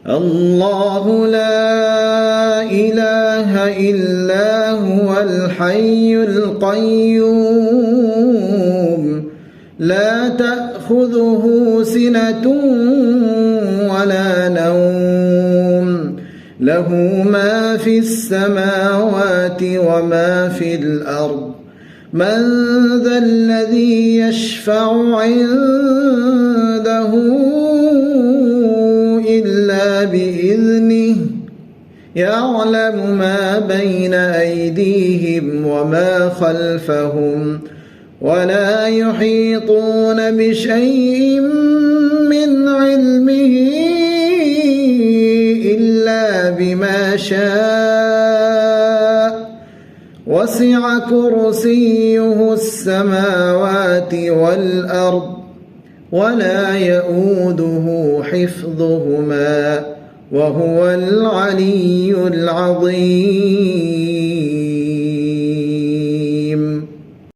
الله لا إله إلا هو الحي القيوم لا تأخذه سنة ولا نوم له ما في السماوات وما في الأرض من ذا الذي يشفع عنده إلا بإذنه يعلم ما بين أيديهم وما خلفهم ولا يحيطون بشيء من علمه إلا بما شاء وسع كرسيه السماوات والأرض ولا يؤوده حفظهما وهو العلي العظيم.